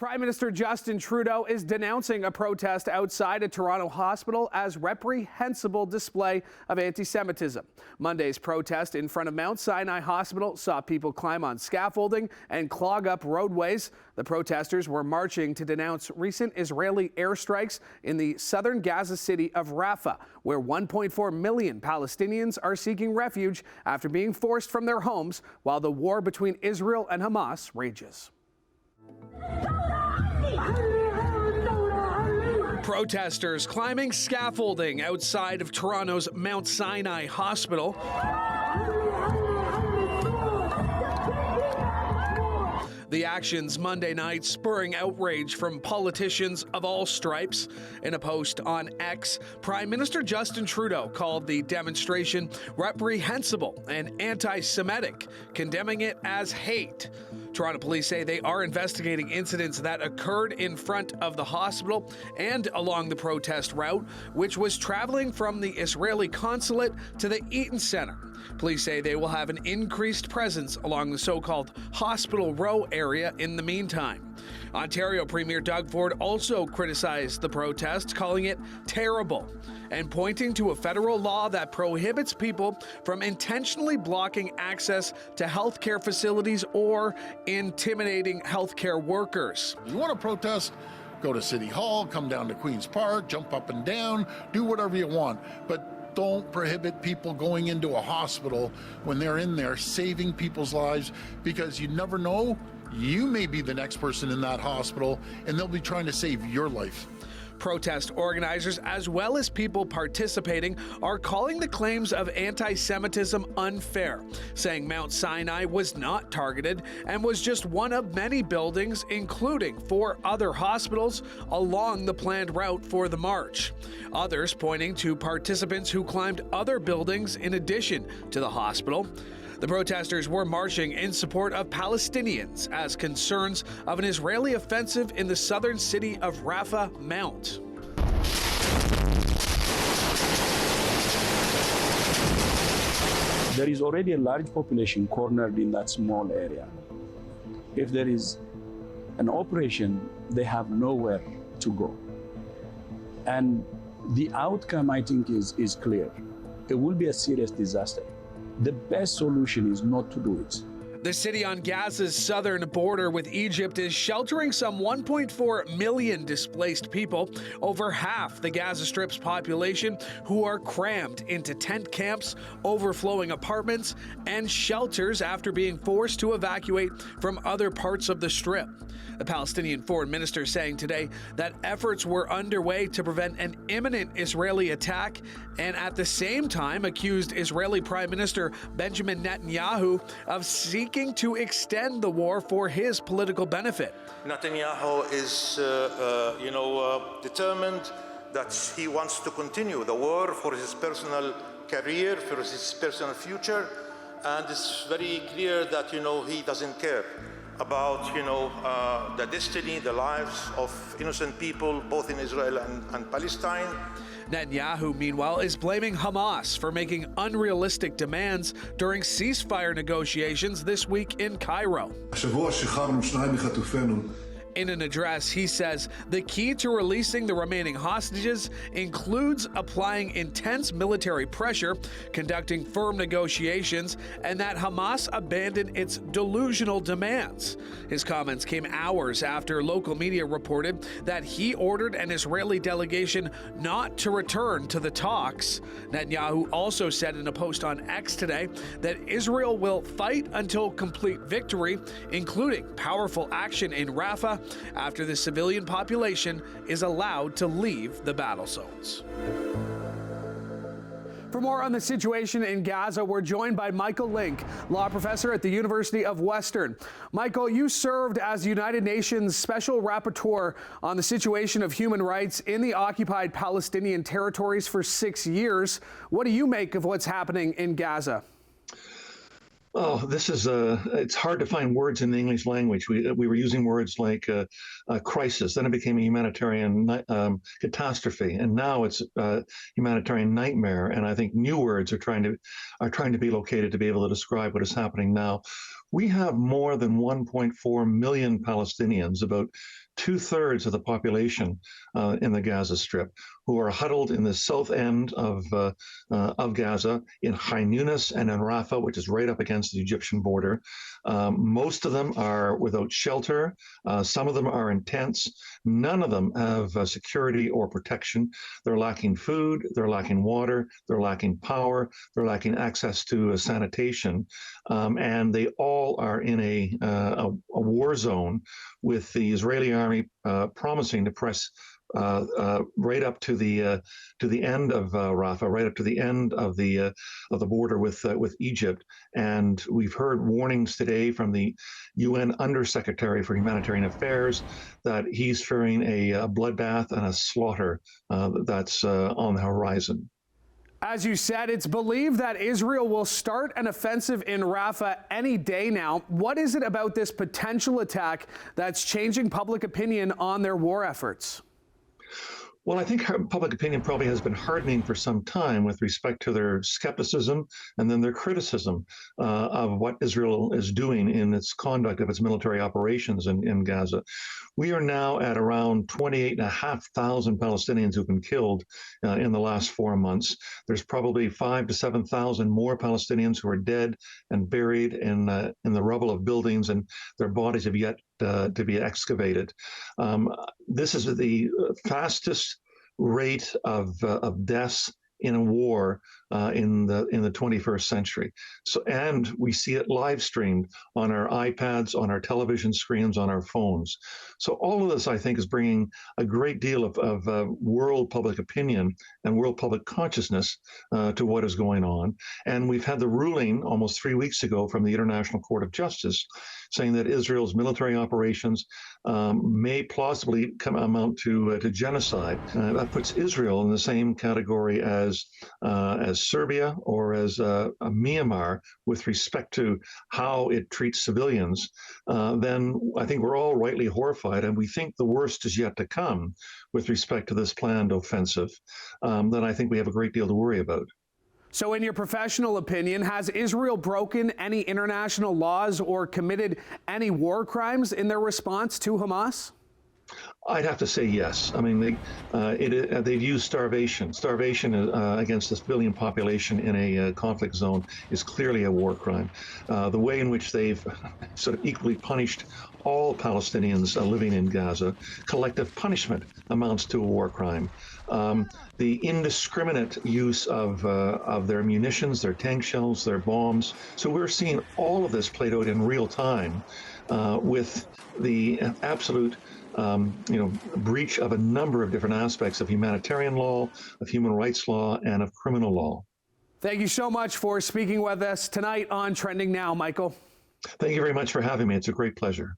Prime Minister Justin Trudeau is denouncing a protest outside a Toronto hospital as reprehensible display of anti-Semitism. Monday's protest in front of Mount Sinai Hospital saw people climb on scaffolding and clog up roadways. The protesters were marching to denounce recent Israeli airstrikes in the southern Gaza city of Rafah, where 1.4 million Palestinians are seeking refuge after being forced from their homes while the war between Israel and Hamas rages. Protesters climbing scaffolding outside of Toronto's Mount Sinai Hospital. The actions Monday night spurring outrage from politicians of all stripes. In a post on X, Prime Minister Justin Trudeau called the demonstration reprehensible and anti-Semitic, condemning it as hate. Toronto police say they are investigating incidents that occurred in front of the hospital and along the protest route, which was traveling from the Israeli consulate to the Eaton Centre. Police say they will have an increased presence along the so-called Hospital Row area in the meantime. Ontario Premier Doug Ford also criticized the protest, calling it terrible, and pointing to a federal law that prohibits people from intentionally blocking access to healthcare facilities or intimidating healthcare workers. You want to protest? Go to City Hall, come down to Queen's Park, jump up and down, do whatever you want. But don't prohibit people going into a hospital when they're in there saving people's lives, because you never know. You may be the next person in that hospital and they'll be trying to save your life. Protest organizers, as well as people participating, are calling the claims of anti-Semitism unfair, saying Mount Sinai was not targeted and was just one of many buildings, including 4 other hospitals, along the planned route for the march. Others pointing to participants who climbed other buildings in addition to the hospital. The protesters were marching in support of Palestinians as concerns of an Israeli offensive in the southern city of Rafah mount. There is already a large population cornered in that small area. If there is an operation, they have nowhere to go. And the outcome, I think, is clear. It will be a serious disaster. The best solution is not to do it. The city on Gaza's southern border with Egypt is sheltering some 1.4 million displaced people, over half the Gaza Strip's population, who are crammed into tent camps, overflowing apartments, and shelters after being forced to evacuate from other parts of the Strip. The Palestinian foreign minister saying today that efforts were underway to prevent an imminent Israeli attack, and at the same time accused Israeli Prime Minister Benjamin Netanyahu of seeking to extend the war for his political benefit. Netanyahu is, determined that he wants to continue the war for his personal career, for his personal future, and it's very clear that, he doesn't care about, the destiny, the lives of innocent people, both in Israel and Palestine. Netanyahu, meanwhile, is blaming Hamas for making unrealistic demands during ceasefire negotiations this week in Cairo. In an address, he says the key to releasing the remaining hostages includes applying intense military pressure, conducting firm negotiations, and that Hamas abandon its delusional demands. His comments came hours after local media reported that he ordered an Israeli delegation not to return to the talks. Netanyahu also said in a post on X today that Israel will fight until complete victory, including powerful action in Rafah, after the civilian population is allowed to leave the battle zones. For more on the situation in Gaza, we're joined by Michael Lynk, law professor at the University of Western. Michael, you served as United Nations Special Rapporteur on the situation of human rights in the occupied Palestinian territories for 6 years. What do you make of what's happening in Gaza? Oh, this is it's hard to find words in the English language. We were using words like crisis, then it became a humanitarian catastrophe, and now it's a humanitarian nightmare. And I think new words are trying to be located to be able to describe what is happening now. We have more than 1.4 million Palestinians, about 2/3 of the population in the Gaza Strip, who are huddled in the south end of Gaza, in Khan Yunis and in Rafah, which is right up against the Egyptian border. Most of them are without shelter. Some of them are in tents. None of them have security or protection. They're lacking food, they're lacking water, they're lacking power, they're lacking access to sanitation, and they all are in a war zone, with the Israeli army promising to press right up to the end of Rafah, right up to the end of the border with Egypt. And we've heard warnings today from the UN Undersecretary for Humanitarian Affairs that he's fearing a bloodbath and a slaughter that's on the horizon. As you said, it's believed that Israel will start an offensive in Rafah any day now. What is it about this potential attack that's changing public opinion on their war efforts? Well, I think public opinion probably has been hardening for some time with respect to their skepticism and then their criticism of what Israel is doing in its conduct of its military operations in Gaza. We are now at around 28,500 Palestinians who've been killed in the last 4 months. There's probably 5,000 to 7,000 more Palestinians who are dead and buried in the rubble of buildings, and their bodies have yet to be excavated. This is the fastest rate of deaths in a war in the 21st century. So, and we see it live streamed on our iPads, on our television screens, on our phones. So all of this, I think, is bringing a great deal of world public opinion and world public consciousness to what is going on. And we've had the ruling almost 3 weeks ago from the International Court of Justice saying that Israel's military operations may plausibly amount to genocide. That puts Israel in the same category as Serbia or as Myanmar with respect to how it treats civilians. Then I think we're all rightly horrified, and we think the worst is yet to come with respect to this planned offensive. Then I think we have a great deal to worry about. So in your professional opinion, has Israel broken any international laws or committed any war crimes in their response to Hamas? I'd have to say yes. I mean, they've used starvation. Starvation against a civilian population in a conflict zone is clearly a war crime. The way in which they've sort of equally punished all Palestinians living in Gaza, collective punishment, amounts to a war crime. The indiscriminate use of their munitions, their tank shells, their bombs. So we're seeing all of this played out in real time with the absolute breach of a number of different aspects of humanitarian law, of human rights law, and of criminal law. Thank you so much for speaking with us tonight on Trending Now, Michael. Thank you very much for having me. It's a great pleasure.